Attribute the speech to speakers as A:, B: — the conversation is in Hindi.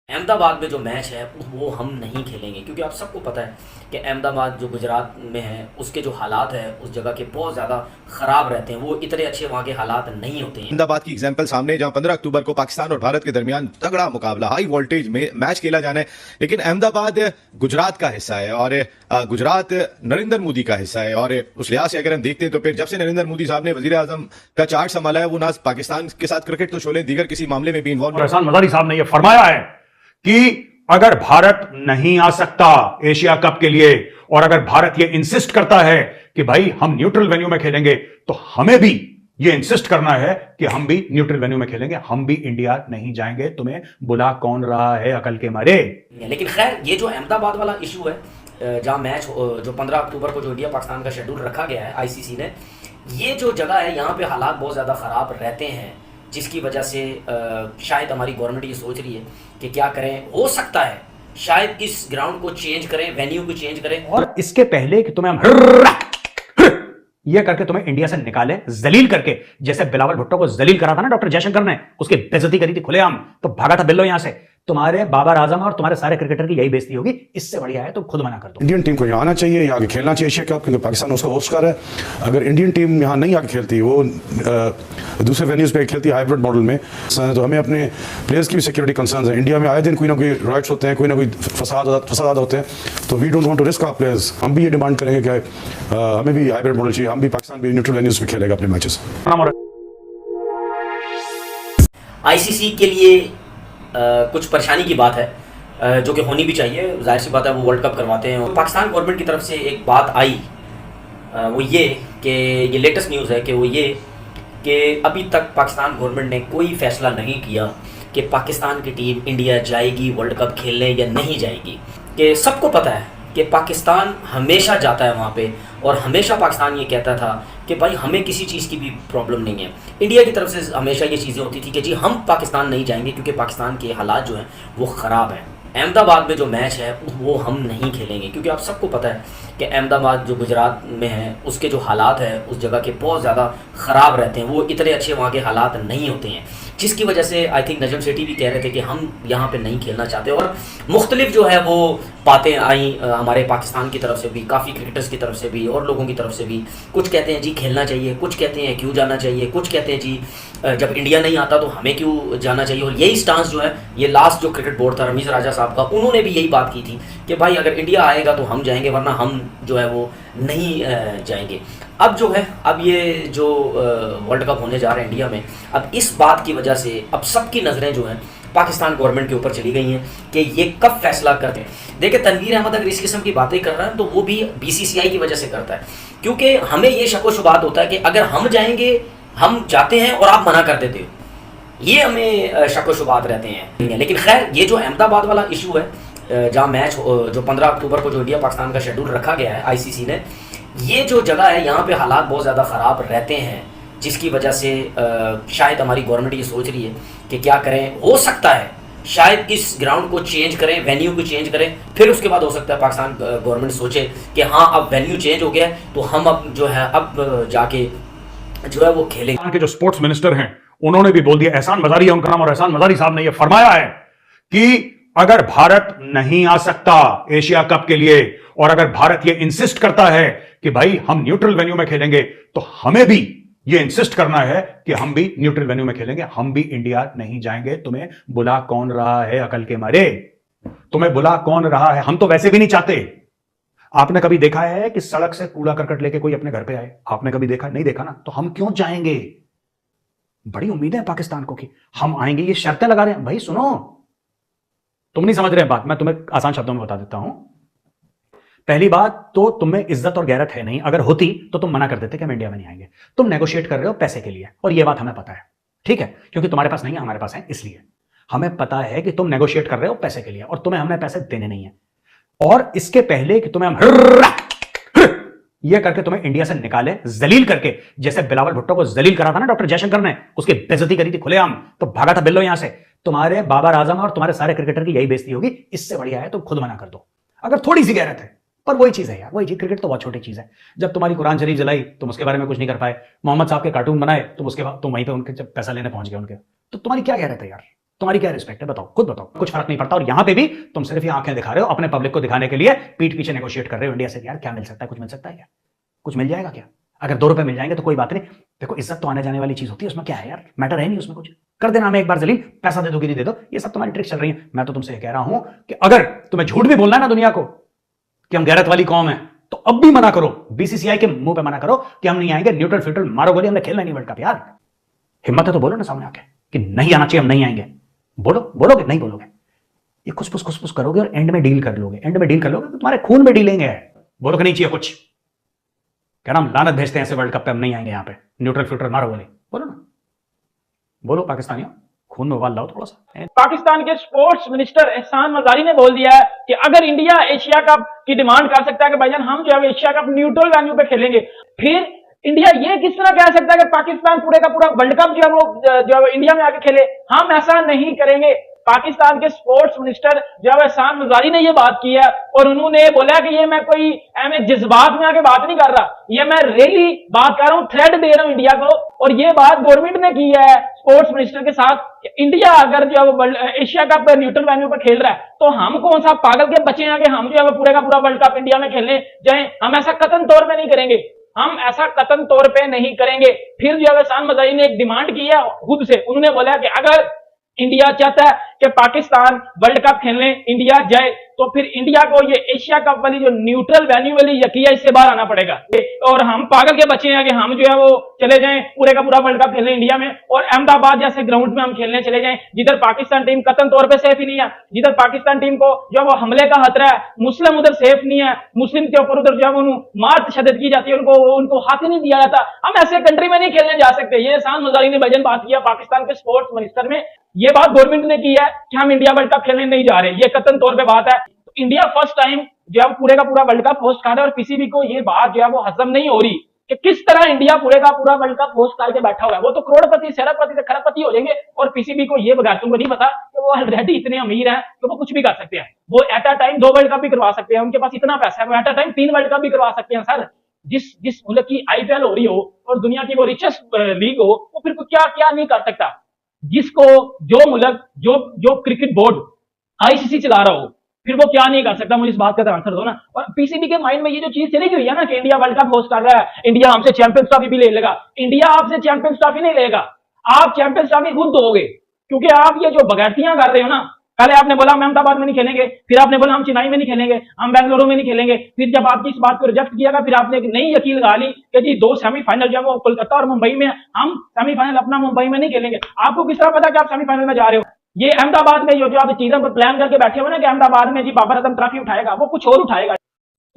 A: अहमदाबाद में जो मैच है वो हम नहीं खेलेंगे क्योंकि आप सबको पता है कि अहमदाबाद जो गुजरात में है उसके जो हालात है उस जगह के बहुत ज़्यादा ख़राब रहते हैं। वो इतने अच्छे वहाँ के हालात नहीं होते हैं।
B: अहमदाबाद की एग्जांपल सामने, जहां 15 अक्टूबर को पाकिस्तान और भारत के दरमियान तगड़ा मुकाबला, हाई वोल्टेज में मैच खेला जाना है। लेकिन अहमदाबाद गुजरात का हिस्सा है और गुजरात नरेंद्र मोदी का हिस्सा है। और उस लिहाज से अगर हम देखते हैं तो फिर जब से नरेंद्र मोदी साहब ने वजीर आजम का चार्ज संभाला है, वो ना पाकिस्तान के साथ क्रिकेट तो छोड़े, दीगर किसी मामले में भी इन्वॉल्व।
C: एहसान मजारी साहब ने यह फरमाया है कि अगर भारत नहीं आ सकता एशिया कप के लिए और अगर भारत ये इंसिस्ट करता है कि भाई हम न्यूट्रल वेन्यू में खेलेंगे, तो हमें भी ये इंसिस्ट करना है कि हम भी न्यूट्रल वेन्यू में खेलेंगे, हम भी इंडिया नहीं जाएंगे। तुम्हें बुला कौन रहा है अकल के मारे।
A: लेकिन खैर, ये जो अहमदाबाद वाला इशू है, जहां मैच जो 15 अक्टूबर को जो इंडिया पाकिस्तान का शेड्यूल रखा गया है आईसीसी ने, ये जो जगह है यहाँ पे हालात बहुत ज़्यादा ख़राब रहते हैं, जिसकी वजह से शायद हमारी गवर्नमेंट ये सोच रही है कि क्या करें। हो सकता है शायद इस ग्राउंड को चेंज करें, वेन्यू को चेंज करें।
C: और इसके पहले कि तुम्हें हम ये करके तुम्हें इंडिया से निकाले, जलील करके, जैसे बिलावल भुट्टो को जलील करा था ना डॉक्टर जयशंकर ने, उसकी बेइज्जती करी थी खुलेआम, तो भागा था बिल्लो यहां से। तुम्हारे बाबर आजम और तुम्हारे सारे क्रिकेटर की यही बेइज्जती होगी। इससे बढ़िया है तो खुद मना कर दो।
D: इंडियन टीम को यहाँ आना चाहिए, यहाँ आके खेलना चाहिए एशिया कप, क्योंकि पाकिस्तान उसका होस्ट कर रहा है। अगर इंडियन टीम यहाँ नहीं आके खेलती, वो दूसरे वेन्यूज पे खेलती हाइब्रिड मॉडल में, तो हमें अपने प्लेयर्स की भी सिक्योरिटी कंसर्न है। इंडिया में आए दिन कोई ना कोई राइट्स होते हैं, कोई ना कोई फसाद होते हैं, तो we don't want to risk our players. हम भी ये डिमांड करेंगे कि हमें भी हाइब्रिड मॉडल चाहिए, हम भी पाकिस्तान भी न्यूट्रल वेन्यूज पे खेलेगा अपने मैचेस।
A: आईसीसी के लिए कुछ परेशानी की बात है, जो कि होनी भी चाहिए। जाहिर सी बात है, वो वर्ल्ड कप करवाते हैं। पाकिस्तान गवर्नमेंट की तरफ से एक बात आई, वो ये कि ये लेटेस्ट न्यूज़ है कि वो ये कि अभी तक पाकिस्तान गवर्नमेंट ने कोई फ़ैसला नहीं किया कि पाकिस्तान की टीम इंडिया जाएगी वर्ल्ड कप खेलने या नहीं जाएगी। कि सबको पता है कि पाकिस्तान हमेशा जाता है वहाँ पे, और हमेशा पाकिस्तान ये कहता था कि भाई हमें किसी चीज़ की भी प्रॉब्लम नहीं है। इंडिया की तरफ से हमेशा ये चीज़ें होती थी कि जी हम पाकिस्तान नहीं जाएंगे क्योंकि पाकिस्तान के हालात जो हैं वो ख़राब हैं। अहमदाबाद में जो मैच है वो हम नहीं खेलेंगे क्योंकि आप सबको पता है कि अहमदाबाद जो गुजरात में है उसके जो हालात है उस जगह के बहुत ज़्यादा ख़राब रहते हैं। वो इतने अच्छे वहाँ के हालात नहीं होते हैं, जिसकी वजह से आई थिंक नजम सेठी भी कह रहे थे कि हम यहाँ पे नहीं खेलना चाहते। और मुख्तलिफ जो है वो बातें आई हमारे पाकिस्तान की तरफ से भी, काफ़ी क्रिकेटर्स की तरफ से भी और लोगों की तरफ से भी। कुछ कहते हैं जी खेलना चाहिए, कुछ कहते हैं क्यों जाना चाहिए, कुछ कहते हैं जी जब इंडिया नहीं आता तो हमें क्यों जाना चाहिए। और यही स्टांस जो है, ये लास्ट जो क्रिकेट बोर्ड था रमीज़ राजा साहब का, उन्होंने भी यही बात की थी कि भाई अगर इंडिया आएगा तो हम जाएंगे, वरना हम जो है वो नहीं जाएंगे। अब जो है, अब ये जो वर्ल्ड कप होने जा रहे हैं इंडिया में, अब इस बात की वजह से अब सबकी नज़रें जो हैं पाकिस्तान गवर्नमेंट के ऊपर चली गई हैं कि ये कब फैसला करते हैं। देखिए, तनवीर अहमद अगर इस किस्म की बातें कर रहा है तो वो भी बीसीसीआई की वजह से करता है, क्योंकि हमें ये शक व शुबात होता है कि अगर हम जाएंगे, हम जाते हैं और आप मना कर देते हो, ये हमें शक व शुबात रहते हैं। लेकिन खैर, ये जो अहमदाबाद वाला इशू है, जहाँ मैच जो 15 अक्टूबर को जो इंडिया पाकिस्तान का शेड्यूल रखा गया है आईसीसी ने, ये जो जगह है यहाँ पे हालात बहुत ज़्यादा ख़राब रहते हैं, जिसकी वजह से शायद हमारी गवर्नमेंट ये सोच रही है कि क्या करें। हो सकता है शायद इस ग्राउंड को चेंज करें, वेन्यू को चेंज करें, फिर उसके बाद हो सकता है पाकिस्तान गवर्नमेंट सोचे कि हाँ अब वेन्यू चेंज हो गया है तो हम अब जो है अब जाके जो है वो खेलेंगे।
C: के जो स्पोर्ट्स मिनिस्टर हैं उन्होंने भी बोल दिया, एहसान मजारी है उनका नाम, और एहसान मजारी साहब ने यह फरमाया है कि अगर भारत नहीं आ सकता एशिया कप के लिए और अगर भारत ये इंसिस्ट करता है कि भाई हम न्यूट्रल वेन्यू में खेलेंगे, तो हमें भी ये इंसिस्ट करना है कि हम भी न्यूट्रल वेन्यू में खेलेंगे, हम भी इंडिया नहीं जाएंगे। तुम्हें बुला कौन रहा है अकल के मारे, तुम्हें बुला कौन रहा है। हम तो वैसे भी नहीं चाहते। आपने कभी देखा है कि सड़क से कूड़ा करकट लेके कोई अपने घर पे आए? आपने कभी देखा? नहीं देखा ना, तो हम क्यों जाएंगे। बड़ी उम्मीद है पाकिस्तान को कि हम आएंगे, ये शर्तें लगा रहे हैं। भाई सुनो, तुम नहीं समझ रहे बात, मैं तुम्हें आसान शब्दों में बता देता हूं। पहली बात तो तुम्हें इज्जत और गैरत है नहीं, अगर होती तो तुम मना कर देते कि हम इंडिया में नहीं आएंगे। तुम नेगोशिएट कर रहे हो पैसे के लिए, और यह बात हमें पता है, ठीक है, क्योंकि तुम्हारे पास नहीं है, हमारे पास है, इसलिए हमें पता है कि तुम नेगोशिएट कर रहे हो पैसे के लिए और तुम्हें हमने पैसे देने नहीं है। और इसके पहले कि तुम्हें हम ये करके तुम्हें इंडिया से निकाले, जलील करके, जैसे बिलावल भुट्टो को जलील करा था ना डॉक्टर जयशंकर ने, उसकी बेइज्जती करी थी खुलेआम, तो भागा था बिल्लो यहां से। तुम्हारे बाबर आजम और तुम्हारे सारे क्रिकेटर की यही बेइज्जती होगी। इससे बढ़िया है तो खुद मना कर दो, अगर थोड़ी सी गैरत है। पर वही चीज है यार, वही चीज। क्रिकेट तो बहुत छोटी चीज है। जब तुम्हारी कुरान शरीफ जलाई तुम उसके बारे में कुछ नहीं कर पाए, मोहम्मद साहब के कार्टून बनाए तुम उसके बाद तुम वहीं पे उनके जब पैसा लेने पहुंच गए उनके, तो तुम्हारी क्या गैरत है यार। तुम्हारी क्या रिस्पेक्ट है? बताओ, खुद बताओ। कुछ फर्क नहीं पड़ता। और यहां पे भी तुम सिर्फ ये आंखें दिखा रहे हो अपने पब्लिक को दिखाने के लिए, पीठ पीछे नेगोशिएट कर रहे हो इंडिया से। यार क्या मिल सकता है? कुछ मिल सकता है क्या? कुछ मिल जाएगा क्या? अगर 2 रुपए मिल जाएंगे तो कोई बात नहीं। देखो, इज्जत तो आने जाने वाली चीज होती है, उसमें क्या है यार? मैटर है नहीं उसमें कुछ। कर देना हमें एक बार जलील, पैसा दे दो कि नहीं दे दो, ये सब तुम्हारी ट्रिक्स चल रही है। मैं तो तुमसे कह रहा हूं कि अगर तुम्हें झूठ भी बोलना है ना दुनिया को कि हम गैरत वाली कौम है, तो अब भी मना करो, बीसीसीआई के मुंह पे मना करो कि हम नहीं आएंगे, न्यूट्रल फ्यूट्रल मारो गोली, हमने खेलना नहीं वर्ल्ड कप। यार हिम्मत है तो बोलो ना सामने आके कि नहीं आना चाहिए, हम नहीं आएंगे। बोलो, बोलोगे? नहीं बोलोगे? ये खुसफुस करोगे और एंड में डील कर लोगे। एंड में डील कर लोगे तो तुम्हारे खून में डीलेंगे। बोलो कि नहीं चाहिए कुछ, कहना हम लानत भेजते हैं ऐसे वर्ल्ड कप पे, हम नहीं आएंगे यहाँ पे, न्यूट्रल फ्यूट्रल मारो गोली। बोलो ना, बोलो पाकिस्तानियों, खून में उबाल लाओ थोड़ा सा।
E: पाकिस्तान के स्पोर्ट्स मिनिस्टर एहसान मजारी ने बोल दिया है कि अगर इंडिया एशिया कप की डिमांड कर सकता है कि भाईजान हम जो है एशिया कप न्यूट्रल वेन्यू पे खेलेंगे, फिर इंडिया ये किस तरह कह सकता है कि पाकिस्तान पूरे का पूरा वर्ल्ड कप जो है इंडिया में आके खेले? हम ऐसा नहीं करेंगे। पाकिस्तान के स्पोर्ट्स मिनिस्टर जो है एहसान मजारी ने ये बात की है और उन्होंने बोला कि ये मैं कोई मैं जज्बात में आके बात नहीं कर रहा, ये मैं रियली बात कर रहा हूं, थ्रेट दे रहा हूं इंडिया को। और ये बात गवर्नमेंट ने की है स्पोर्ट्स मिनिस्टर के साथ। इंडिया अगर जो है एशिया कप न्यूट्रल वेन्यू पर खेल रहा है तो हम कौन सा पागल के बच्चे हैं कि हम जो है पूरे का पूरा वर्ल्ड कप इंडिया में खेलने जाए? हम ऐसा कतन तौर पर नहीं करेंगे, हम ऐसा कतन तौर पे नहीं करेंगे। फिर जो है एहसान मजारी ने एक डिमांड की है खुद से, उन्होंने बोला कि अगर इंडिया चाहता है कि पाकिस्तान वर्ल्ड कप खेलने इंडिया जाए तो फिर इंडिया को ये एशिया कप वाली जो न्यूट्रल वेन्यू वाली यकिया इससे बाहर आना पड़ेगा। और हम पागल के बच्चे हैं कि हम जो है वो चले जाएं पूरे का पूरा वर्ल्ड कप खेलने इंडिया में और अहमदाबाद जैसे ग्राउंड में हम खेलने चले जाएं जिधर पाकिस्तान टीम कतन तौर पे सेफ ही नहीं है, जिधर पाकिस्तान टीम को जो है वो हमले का खतरा है, मुस्लिम उधर सेफ नहीं है, मुस्लिम के ऊपर उधर जो है वो मार तशद्दुद की जाती है, उनको हाथ ही नहीं दिया जाता। हम ऐसे कंट्री में नहीं खेलने जा सकते। ये एहसान मजारी ने भजन बात किया पाकिस्तान के स्पोर्ट्स मिनिस्टर में। ये बात गवर्नमेंट ने की है कि हम इंडिया वर्ल्ड कप खेलने नहीं जा रहे, ये कतन तौर पे बात है। तो इंडिया फर्स्ट टाइम जो है पूरे का पूरा वर्ल्ड कप होस्ट कर रहा है और पीसीबी को ये बात जो है वो हजम नहीं हो रही कि किस तरह इंडिया पूरे का पूरा वर्ल्ड कप होस्ट करके बैठा हुआ है। वो तो करोड़पति शरबपति से खरबपति हो जाएंगे और पीसीबी को ये बगैर तुमको नहीं पता कि वो ऑलरेडी इतने अमीर हैं कि वो कुछ भी कर सकते हैं। वो at a time 2 world cup भी करवा सकते हैं, उनके पास इतना पैसा है, वो at a time 3 world cup भी करवा सकते हैं। सर जिस मुल्क की आईपीएल हो रही हो और दुनिया की वो रिचेस्ट लीग हो, वो फिर क्या क्या नहीं कर सकता? जिसको जो मुल्क जो क्रिकेट बोर्ड आईसीसी चला रहा हो, फिर वो क्या नहीं कर सकता? मुझे इस बात का आंसर दो ना। और पीसीबी के माइंड में ये जो चीज चली गई है ना कि इंडिया वर्ल्ड कप होस्ट कर रहा है, इंडिया हमसे चैंपियंस ट्रॉफी भी ले लेगा। इंडिया आपसे चैंपियंस ट्रॉफी नहीं लेगा, आप चैंपियंस ट्रॉफी खुद दोगे, क्योंकि आप ये जो बगैरतियां कर रहे हो ना, पहले आपने बोला हम अहमदाबाद में नहीं खेलेंगे, फिर आपने बोला हम चेन्नई में नहीं खेलेंगे, हम बेंगलुरु में नहीं खेलेंगे, फिर जब आपकी इस बात को रिजेक्ट किया गया फिर आपने एक नई यकीन लगा ली कि जी 2 सेमीफाइनल जो है वो कोलकाता और मुंबई में, हम सेमीफाइनल अपना मुंबई में नहीं खेलेंगे। आपको किस तरह पता कि आप सेमीफाइनल में जा रहे हो? ये अहमदाबाद में जो आप चीजें प्लान करके बैठे हो ना कि अहमदाबाद में जी बाबर आजम ट्रॉफी उठाएगा, वो कुछ और उठाएगा।